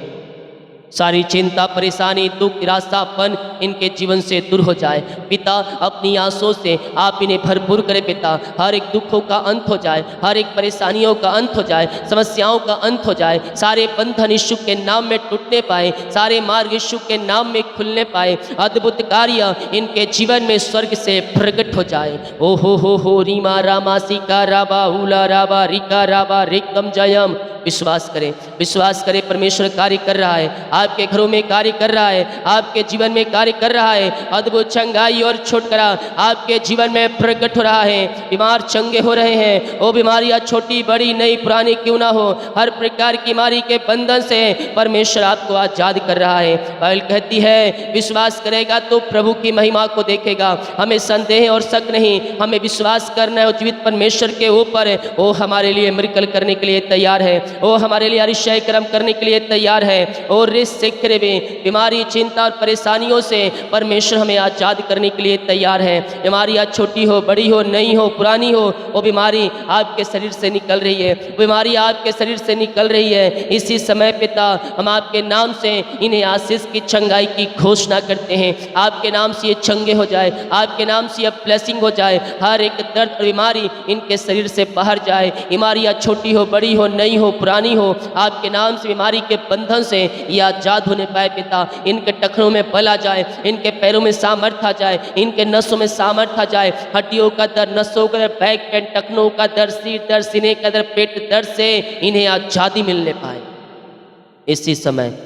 A: सारी चिंता, परेशानी, दुख, निराशापन इनके जीवन से दूर हो जाए। पिता, अपनी आंसुओं से आप इन्हें भरपूर करें पिता। हर एक दुखों का अंत हो जाए, हर एक परेशानियों का अंत हो जाए, समस्याओं का अंत हो जाए। सारे बंधन यीशु के नाम में टूटने पाए, सारे मार्ग यीशु के नाम में खुलने पाए। अद्भुत कार्य इनके जीवन में स्वर्ग से प्रकट हो जाए। ओ हो रीमा रामा सीका राबा उला राबा रिका राबा रिकम जयम। विश्वास करें, विश्वास करें, परमेश्वर कार्य कर रहा है, आपके घरों में कार्य कर रहा है, आपके जीवन में कार्य कर रहा है। अद्भुत चंगाई और छुटकारा आपके जीवन में प्रकट हो रहा है। बीमार चंगे हो रहे हैं। वो बीमारियां छोटी बड़ी नई पुरानी क्यों ना हो, हर प्रकार की बीमारी के बंधन से परमेश्वर आपको आजाद कर रहा है। बाइबल कहती है विश्वास करेगा तो प्रभु की महिमा को देखेगा। हमें संदेह और शक नहीं, हमें विश्वास करना है और जीवित परमेश्वर के ऊपर वो हमारे लिए मिरेकल करने के लिए तैयार है, वो हमारे लिए अतिशय कर्म करने के लिए तैयार है। और बीमारी, चिंता और परेशानियों से परमेश्वर हमें आजाद करने के लिए तैयार है। बीमारियां छोटी हो बड़ी हो नई हो पुरानी हो, वो बीमारी आपके शरीर से निकल रही है, बीमारी आपके शरीर से निकल रही है। इसी समय पिता हम आपके नाम से इन्हें आशीष की चंगाई की घोषणा करते हैं। आपके नाम से ये चंगे हो जाए, आपके नाम से ये ब्लेसिंग हो जाए। हर एक दर्द और बीमारी इनके शरीर से बाहर जाए। बीमारियां छोटी हो बड़ी हो नई हो पुरानी हो, आपके नाम से बीमारी के बंधन से ये आजाद होने पाए पिता। इनके टखनों में बल आ जाए, इनके पैरों में सामर्थ आ जाए, इनके नसों में सामर्थ आ जाए। हड्डियों का दर्द, नसों का दर्द, बैक पेन, टखनों का दर्द, सिर दर्द, सीने का दर्द, पेट दर्द से इन्हें आजादी मिलने पाए। इसी समय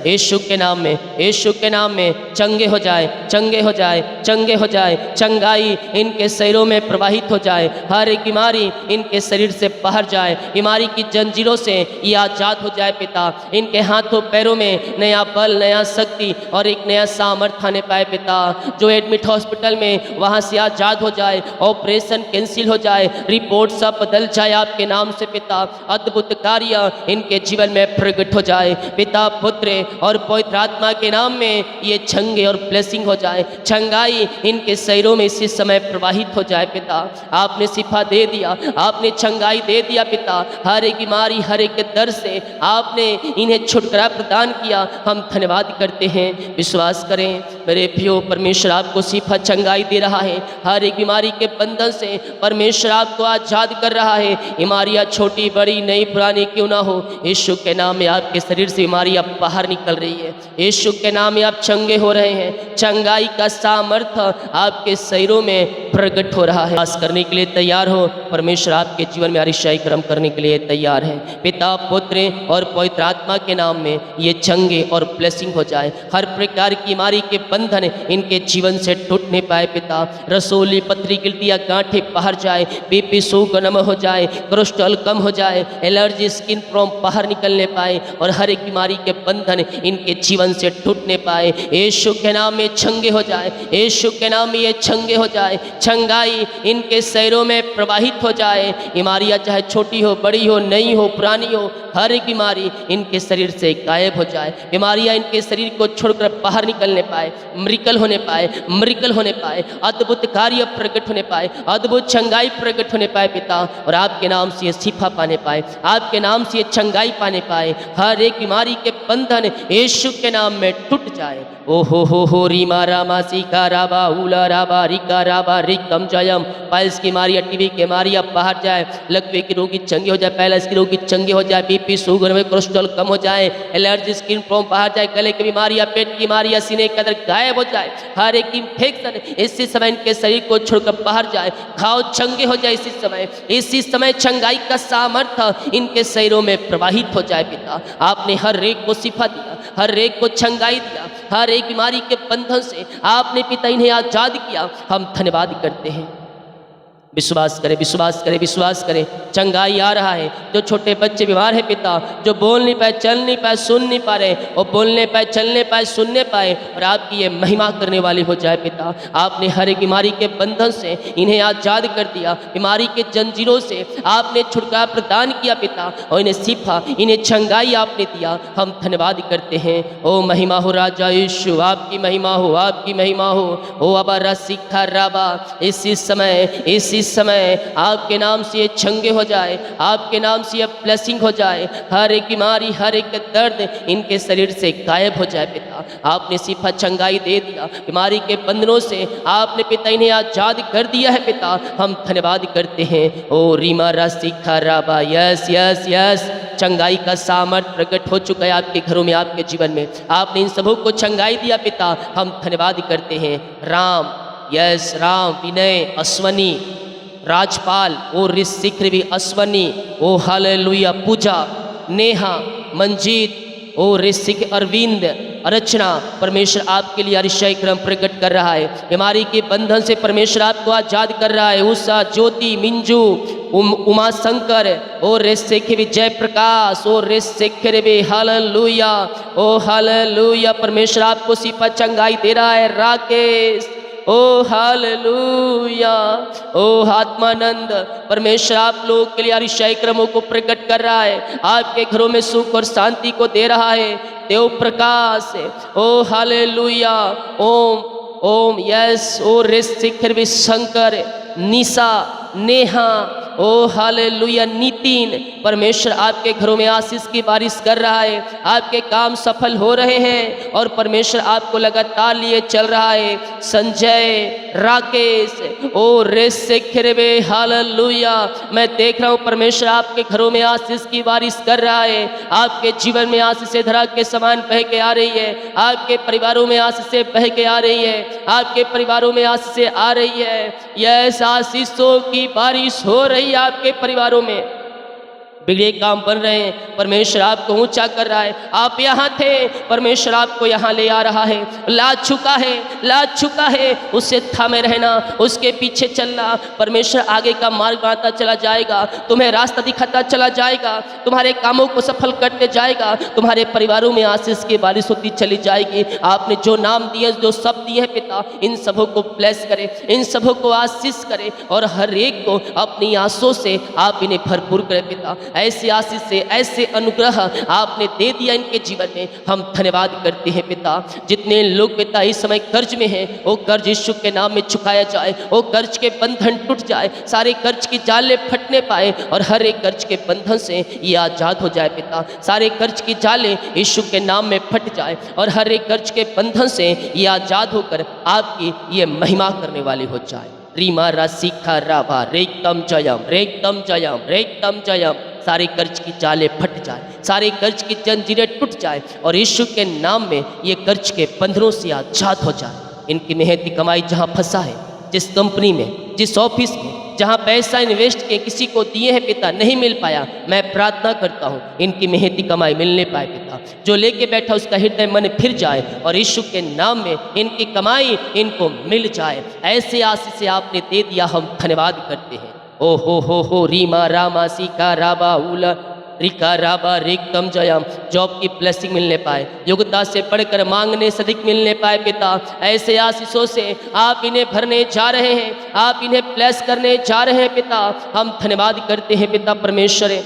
A: यीशु के नाम में, यीशु के नाम में चंगे हो जाए, चंगे हो जाए, चंगे हो जाए। चंगाई इनके शरीरों में प्रवाहित हो जाए। हर एक बीमारी इनके शरीर से बाहर जाए। बीमारी की जंजीरों से ये आजाद हो जाए पिता। इनके हाथों पैरों में नया बल, नया शक्ति और एक नया सामर्थ्य आने पाए पिता। जो एडमिट हॉस्पिटल में वहाँ से आजाद हो जाए, ऑपरेशन कैंसिल हो जाए, रिपोर्ट सब बदल जाए आपके नाम से पिता। अद्भुत कार्य इनके जीवन में प्रकट हो जाए पिता, पुत्र और पवित्र आत्मा के नाम में ये चंगे और ब्लेसिंग हो जाए। चंगाई इनके शरीरों में इसी समय प्रवाहित हो जाए पिता। आपने शिफा दे दिया, आपने चंगाई दे दिया पिता। हर एक बीमारी, हर एक दर्द से आपने इन्हें छुटकारा प्रदान किया। हम धन्यवाद करते हैं। विश्वास करें मेरे प्रियो, परमेश्वर आपको शिफा चंगाई दे रहा है। हर एक बीमारी के बंधन से परमेश्वर आपको आजाद कर रहा है। बीमारियां छोटी बड़ी नई पुरानी क्यों ना हो, यीशु के नाम में आपके शरीर से बीमारियां बाहर निकल रही है। यीशु के नाम में आप चंगे हो रहे हैं। चंगाई का सामर्थ्य आपके शरीरों में प्रकट हो रहा है। वास करने के लिए तैयार हो। परमेश्वर आपके जीवन में अतिशय कर्म करने के लिए तैयार है। पिता, पुत्र और पवित्र आत्मा के नाम में ये चंगे और ब्लेसिंग हो जाए। हर प्रकार की बीमारी के बंधन इनके जीवन से टूटने पाए पिता। रसोली, पथरी, गिल्टियाँ, गांठें बाहर जाए, बीपी सुगनम हो जाए, कोलेस्ट्रॉल कम हो जाए, एलर्जी, स्किन प्रॉब्लम बाहर निकलने पाए और हर एक बीमारी के बंधन इनके जीवन से टूटने पाए। यीशु के नाम में चंगे हो जाए, यीशु के नाम में ये चंगे हो जाए। चंगाई इनके शरीरों में प्रवाहित हो जाए। बीमारियां चाहे छोटी हो बड़ी हो नई हो पुरानी हो, हर एक बीमारी इनके शरीर से गायब हो जाए। बीमारियां इनके शरीर को छोड़कर बाहर निकलने पाए, मिरेकल होने पाए, मिरेकल होने पाए, अद्भुत कार्य प्रकट होने पाए, अद्भुत चंगाई प्रकट होने पाए पिता। और आपके नाम से ये शिफा पाने पाए, आपके नाम से ये चंगाई पाने पाए। हर एक बीमारी के बंधन यीशु के नाम में टूट जाए। ओ हो रीमा रामा सीका राबा उला राबा रिका राबा रिकम जयम। पाइल्स की बीमारियां, टीबी की बीमारियां बाहर जाए, लकवे की रोगी चंगे हो जाए, पैरालिसिस की रोगी चंगे हो जाए, बीपी शुगर में कोलेस्ट्रॉल कम हो जाए, एलर्जी, स्किन प्रॉब्लम बाहर जाए, गले की बीमारियां, पेट की बीमारियां, सीने का दर्द गायब हो जाए। हर एक इन्फेक्शन इसी समय इनके शरीर को छोड़कर बाहर जाए, घाव चंगे हो जाए। इसी समय चंगाई का सामर्थ्य इनके शरीरों में प्रवाहित हो जाए पिता। आपने हर एक को शिफा दिया, हर एक को चंगाई दिया, हर एक बीमारी के बंधन से आपने पिता इन्हें आजाद किया। हम धन्यवाद करते हैं। विश्वास करें, विश्वास करें, विश्वास करें। चंगाई आ रहा है। जो छोटे बच्चे बीमार हैं पिता, जो बोल नहीं पाए, चल नहीं पाए, सुन नहीं पा रहे, वो बोलने पाए, चलने पाए, सुनने पाए और आपकी ये महिमा करने वाली हो जाए पिता। आपने हर एक बीमारी के बंधन से इन्हें आजाद कर दिया। बीमारी के जंजीरों से आपने छुटकारा प्रदान किया पिता और इन्हें शिफा, इन्हें चंगाई आपने दिया। हम धन्यवाद करते हैं। ओ महिमा हो राजा यीशु, आपकी महिमा हो, आपकी महिमा हो। ओ अबा रसिखा राबा, इसी समय, इसी इसी समय आपके नाम से ये चंगे हो जाए, आपके नाम से ये ब्लेसिंग हो जाए। हर एक बीमारी, हर एक दर्द इनके शरीर से गायब हो जाए पिता। आपने सिफा चंगाई दे दिया, बीमारी के बंधनों से आपने पिता इन्हें आजाद कर दिया है पिता। हम धन्यवाद करते हैं। ओ रीमा रासिखा राबा, यस यस यस, चंगाई का सामर्थ प्रकट हो चुका है आपके घरों में, आपके जीवन में। आपने इन सबों को चंगाई दिया पिता, हम धन्यवाद करते हैं। राम, यस राम, विनय, अश्वनी, राजपाल, ओ ऋषिक्र भी अश्वनी, ओ हालेलुया, पूजा, नेहा, मंजीत, ओ ऋषिक, अरविंद, अर्चना, परमेश्वर आपके लिए अरिशय क्रम प्रकट कर रहा है। बीमारी के बंधन से परमेश्वर आपको आजाद कर रहा है। उषा, ज्योति, मिंजू, उमा शंकर, ओ ऋषिक भी जय प्रकाश, ओ ऋषिक भी हालेलुया, ओ हालेलुया, परमेश्वर आपको सिफा चंगाई दे रहा है। राकेश, ओ हालेलुया, ओ आत्मानंद, परमेश्वर आप लोगों के लिए अरिशय क्रमों को प्रकट कर रहा है, आपके घरों में सुख और शांति को दे रहा है। देव प्रकाश, ओ हालेलुया, ओम ओम, यस, ओ ऋषिक भी शंकर, निशा, नेहा, ओ हालेलुया, नितिन, परमेश्वर आपके घरों में आशीष की बारिश कर रहा है। आपके काम सफल हो रहे हैं और परमेश्वर आपको लगातार लिए चल रहा है। संजय, राकेश, ओ ऋषिक, हालेलुया, मैं देख रहा हूँ परमेश्वर आपके घरों में आशीष की बारिश कर रहा है। आपके जीवन में आशीषें धरा के समान बह के आ रही है। आपके परिवारों में आशीषें बह के आ रही है। आपके परिवारों में आशीषें आ रही है। यस, आशीषों की बारिश हो रही है आपके परिवारों में। बिगड़े काम बन रहे हैं, परमेश्वर आपको ऊंचा कर रहा है। आप यहाँ थे, परमेश्वर आपको यहाँ ले आ रहा है। लाज चुका है, लाज चुका है, उससे थामे रहना, उसके पीछे चलना। परमेश्वर आगे का मार्ग बनाता चला जाएगा, तुम्हें रास्ता दिखाता चला जाएगा, तुम्हारे कामों को सफल करते जाएगा, तुम्हारे परिवारों में आशीष की बारिश होती चली जाएगी। आपने जो नाम दिए, जो शब्द दिए हैं पिता, इन सबों को ब्लेस करे, इन सबों को आशीष करे और हर एक को अपनी आंसुओं से आप इन्हें भरपूर करें पिता। ऐसी आशीष से, ऐसे अनुग्रह आपने दे दिया इनके जीवन में, हम धन्यवाद करते हैं पिता। जितने लोग पिता इस समय कर्ज में हैं, वो कर्ज यीशु के नाम में चुकाया जाए, वो कर्ज के बंधन टूट जाए, सारे कर्ज की जाले फटने पाए और हर एक कर्ज के बंधन से ये आजाद हो जाए पिता। सारे कर्ज की जाले यीशु के नाम में फट जाए और हर एक कर्ज के बंधन से ये आजाद होकर आपकी ये महिमा करने वाली हो जाए। रीमा रासिखा राभा, रेकतम जयम, रेकतम जयम, रेकतम जयम। सारे कर्ज की जाले फट जाए, सारे कर्ज की जंजीरें टूट जाए और यीशु के नाम में ये कर्ज के बंधनों से आजाद हो जाए। इनकी मेहनती कमाई जहाँ फंसा है, जिस कंपनी में, जिस ऑफिस में, जहाँ पैसा इन्वेस्ट किए किसी को दिए हैं पिता, नहीं मिल पाया, मैं प्रार्थना करता हूँ इनकी मेहनती कमाई मिलने पाए पिता। जो लेके बैठा उसका हृदय मन फिर जाए और यीशु के नाम में इनकी कमाई इनको मिल जाए। ऐसे आशीष से आपने दे दिया, हम धन्यवाद करते हैं। ओ हो रीमा रामा सीका राबा उला रिका राबा रिकतम जयम। जॉब की ब्लेसिंग मिलने पाए, योग्यता से बढ़कर मांगने से अधिक मिलने पाए पिता। ऐसे आशीषों से आप इन्हें भरने जा रहे हैं, आप इन्हें ब्लेस करने जा रहे हैं पिता। हम धन्यवाद करते हैं पिता परमेश्वर,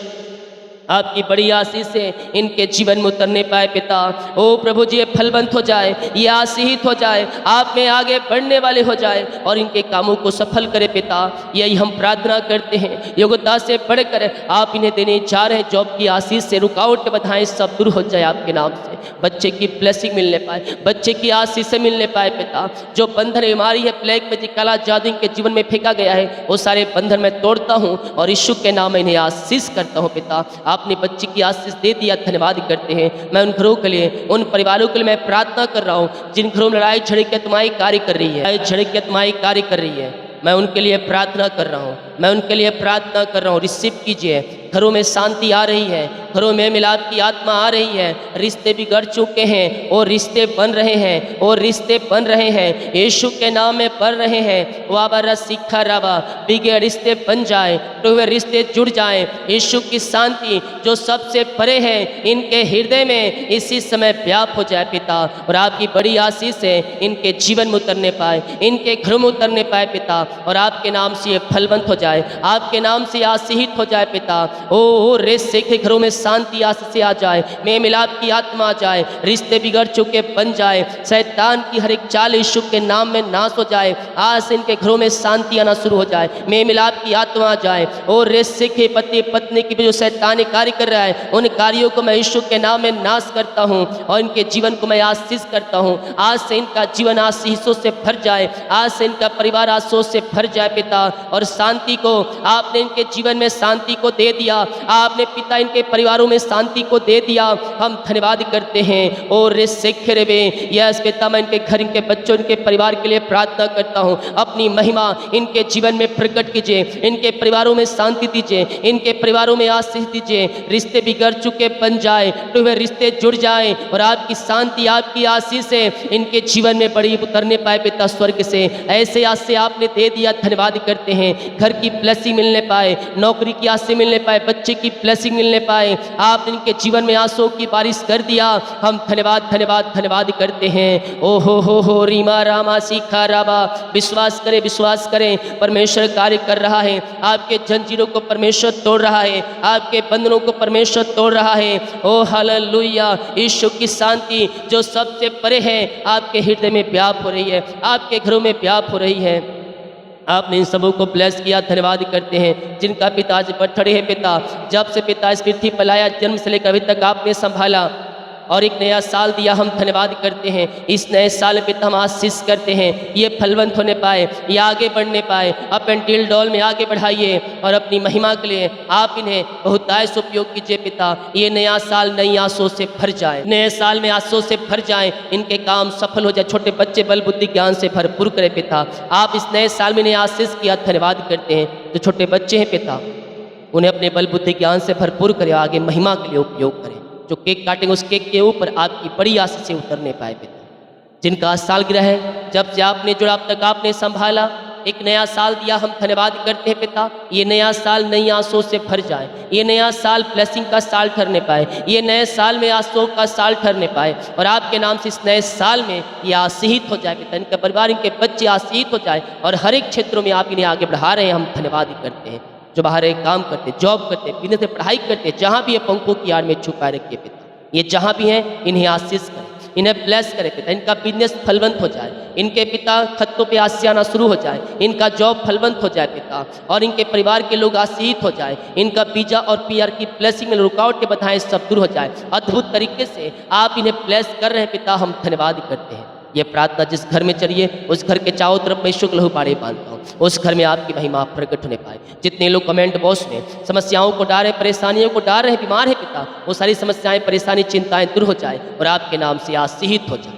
A: आपकी बड़ी आशीष से इनके जीवन में उतरने पाए पिता। ओ प्रभु जी, ये फलवंत हो जाए, ये आशीषित हो जाए, आप में आगे बढ़ने वाले हो जाए और इनके कामों को सफल करे पिता। यही हम प्रार्थना करते हैं, योग्यता से बढ़कर आप इन्हें देने जा रहे हैं। जॉब की आशीष से रुकावट बाधाएं सब दूर हो जाए आपके नाम से। बच्चे की ब्लेसिंग मिलने पाए, बच्चे की आशीष से मिलने पाए पिता। जो बंधन बीमारी है, प्लेग में काला जादू के जीवन में फेंका गया है, वो सारे बंधन मैं तोड़ता हूँ और यीशु के नाम में इन्हें आशीष करता हूँ पिता। आपने बच्चे की आशीष दे दिया, धन्यवाद करते हैं। मैं उन घरों के लिए, उन परिवारों के लिए मैं प्रार्थना कर रहा हूँ जिन घरों में लड़ाई झड़क तुम्हारी कार्य कर रही है, झड़क तुम्हारी कार्य कर रही है। मैं उनके लिए प्रार्थना कर रहा हूँ, मैं उनके लिए प्रार्थना कर रहा हूँ। रिसीव कीजिए। घरों में शांति आ रही है, घरों में मिलाप की आत्मा आ रही है। रिश्ते बिगड़ चुके हैं और रिश्ते बन रहे हैं, और रिश्ते बन रहे हैं, यीशु के नाम में बन रहे हैं। वाबा सीखा राबा, बिगड़े रिश्ते बन जाए, तो वे रिश्ते जुड़ जाएं। यीशु की शांति जो सबसे परे है, इनके हृदय में इसी समय व्याप हो जाए पिता। और आपकी बड़ी आशीष से इनके जीवन में उतरने पाए, इनके घरों में उतरने पाए पिता। और आपके नाम से ये फलवंत हो जाए, आपके नाम से आशीषित हो जाए पिता। ओ रेसे के घरों में शांति आस से आ जाए, मेल मिलाप की आत्मा आ जाए, रिश्ते बिगड़ चुके बन जाए, शैतान की हर एक चाल यीशु के नाम में नाश हो जाए। आज से इनके घरों में शांति आना शुरू हो जाए, मेल मिलाप की आत्मा आ जाए। और रेसे के पति पत्नी की भी जो शैतानी कार्य कर रहा है, उन कार्यों को मैं यीशु के नाम में नाश करता हूँ और इनके जीवन को मैं आशीष करता हूँ। आज से इनका जीवन आशीषों से भर जाए, आज से इनका परिवार आशीषों से भर जाए पिता। और शांति को आपने इनके जीवन में शांति को दे दिया, आपने पिता इनके परिवारों में शांति को दे दिया। हम धन्यवाद करते हैं। और यस पिता, मैं इनके घर, इनके बच्चों, इनके परिवार के लिए प्रार्थना करता हूँ। अपनी महिमा इनके जीवन में प्रकट कीजिए, इनके परिवारों में शांति दीजिए, इनके परिवारों में आशीष दीजिए। रिश्ते बिगड़ चुके बन जाए तो वे रिश्ते जुड़ जाए और आपकी शांति, आपकी आशीष से इनके जीवन में बड़ी उतरने पाए पिता स्वर्ग से। ऐसे आज से आपने दे दिया, धन्यवाद करते हैं। घर की ब्लेसिंग मिलने पाए, नौकरी की आशीष मिलने पाए, बच्चे की ब्लेसिंग मिलने पाए, आपने इनके जीवन में आंसुओं की बारिश कर दिया। हम धन्यवाद धन्यवाद धन्यवाद करते हैं। ओ हो रीमा रामा सीखा राबा। विश्वास करें, विश्वास करें, परमेश्वर कार्य कर रहा है। आपके जंजीरों को परमेश्वर तोड़ रहा है, आपके बंधनों को परमेश्वर तोड़ रहा है। ओ हालेलुया। यीशु की शांति जो सबसे परे है, आपके हृदय में व्याप हो रही है, आपके घरों में व्याप हो रही है। आपने इन सबों को ब्लेस किया, धन्यवाद करते हैं। जिनका पिता आज बर्थडे है पिता, जब से पिता इस पृथ्वी पर लाया, जन्म से लेकर अभी तक आपने संभाला और एक नया साल दिया, हम धन्यवाद करते हैं। इस नए साल पिता हम आशीष करते हैं, ये फलवंत होने पाए, ये आगे बढ़ने पाए। अप एंड टिल डॉल में आगे बढ़ाइए और अपनी महिमा के लिए आप इन्हें बहुतायत उपयोग कीजिए पिता। ये नया साल नई आशों से भर जाए, नए साल में आशों से भर जाए, इनके काम सफल हो जाए। छोटे बच्चे बल बुद्धि ज्ञान से भरपूर करें पिता। आप इस नए साल में इन्हें आशीष किया, धन्यवाद करते हैं। जो छोटे बच्चे हैं पिता, उन्हें अपने बल बुद्धि ज्ञान से भरपूर करें, आगे महिमा के लिए उपयोग करें। जो केक काटेंगे उस केक के ऊपर आपकी बड़ी आशीष से उतरने पाए पिता। जिनका सालगिरह है, जब से आपने जुड़ा अब तक आपने संभाला, एक नया साल दिया, हम धन्यवाद करते हैं पिता। ये नया साल नई आंसुओं से भर जाए, ये नया साल ब्लेसिंग का साल ठहरने पाए, ये नए साल में आंसुओं का साल ठहरने पाए और आपके नाम से इस नए साल में ये आशीषित हो जाए पिता। इनका परिवार, इनके बच्चे आशीषित हो जाए और हर एक क्षेत्रों में आप इन्हें आगे बढ़ा रहे हैं, हम धन्यवाद करते हैं। जो बाहर एक काम करते, जॉब करते, बिजनेस में पढ़ाई करते, जहाँ भी ये पंखों की आड़ में छुपाए रखिए पिता। ये जहाँ भी हैं इन्हें आशीष करें, इन्हें ब्लेस करें पिता। इनका बिजनेस फलवंत हो जाए, इनके पिता खत्तों पे आशीष आना शुरू हो जाए, इनका जॉब फलवंत हो जाए पिता और इनके परिवार के लोग आशीषित हो जाए। इनका वीजा और पीआर की ब्लेसिंग में रुकावटें बाधाएं सब दूर हो जाए। अद्भुत तरीके से आप इन्हें ब्लेस कर रहे हैं पिता, हम धन्यवाद करते हैं। ये प्रार्थना जिस घर में चलिए, उस घर के चारों तरफ मैं शुक्ल लहू बाड़े बांधता हूँ, उस घर में आपकी महिमा प्रकट होने पाए। जितने लोग कमेंट बॉक्स में समस्याओं को डाल रहे, परेशानियों को डाल रहे, बीमार है पिता, वो सारी समस्याएं, परेशानी, चिंताएं दूर हो जाए और आपके नाम से आशीषित हो जाए।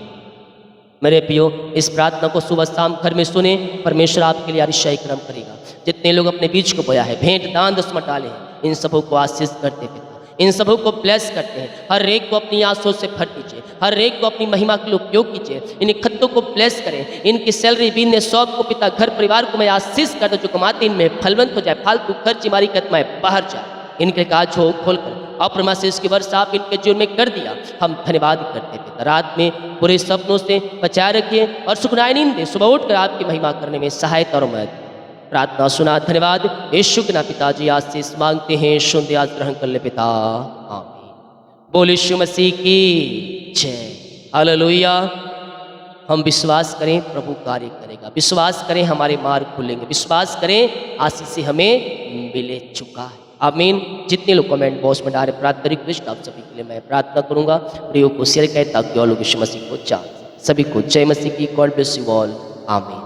A: मेरे प्रियो, इस प्रार्थना को सुबह शाम घर में सुने, परमेश्वर आपके लिए अतिशय कर्म करेगा। जितने लोग अपने बीज को बोया है, भेंट दान दसमत डाले हैं, इन सबों को आशीष करते पिता, इन सबों को ब्लेस करते हैं। हर एक को अपनी आंसुओं से भर दीजिए, हर एक को अपनी महिमा के लिए उपयोग कीजिए। इन खत्तों को ब्लेस करें, इनकी सैलरी, बिजनेस, शॉप को पिता, घर परिवार को मैं आशीष कर दूं। जो कमाते इनमें फलवंत हो जाए, फालतू खर्च हमारी कदमाएं बाहर जाए, इनके काज हो खोलकर अप्रमाशीष की वर्षा आप इनके जीवन में कर दिया, हम धन्यवाद करते पिता। रात में बुरे सपनों से बचाए रखिए और सुखनाई नींद दे, सुबह उठकर आपकी महिमा करने में सहायता और मदद। प्रार्थना सुना, धन्यवाद। यीशु के नाम पिताजी आशीष मांगते हैं, शुद्ध आज ग्रहण कर ले पिता, आमीन। बोल यीशु मसीह की जय, हालेलुया। हम विश्वास करें प्रभु कार्य करेगा, विश्वास करें हमारे मार्ग खुलेंगे, विश्वास करें आशीष से हमें मिले चुका है, आमीन। जितने लोग कमेंट बॉक्स में डाले प्रार्थना रिक्वेस्ट, आप सभी के लिए मैं प्रार्थना करूंगा। प्रियो को शेयर करें ताकि और लोग यीशु मसीह को जान। सभी को जय मसीह की, गॉड ब्लेस यू ऑल, आमीन।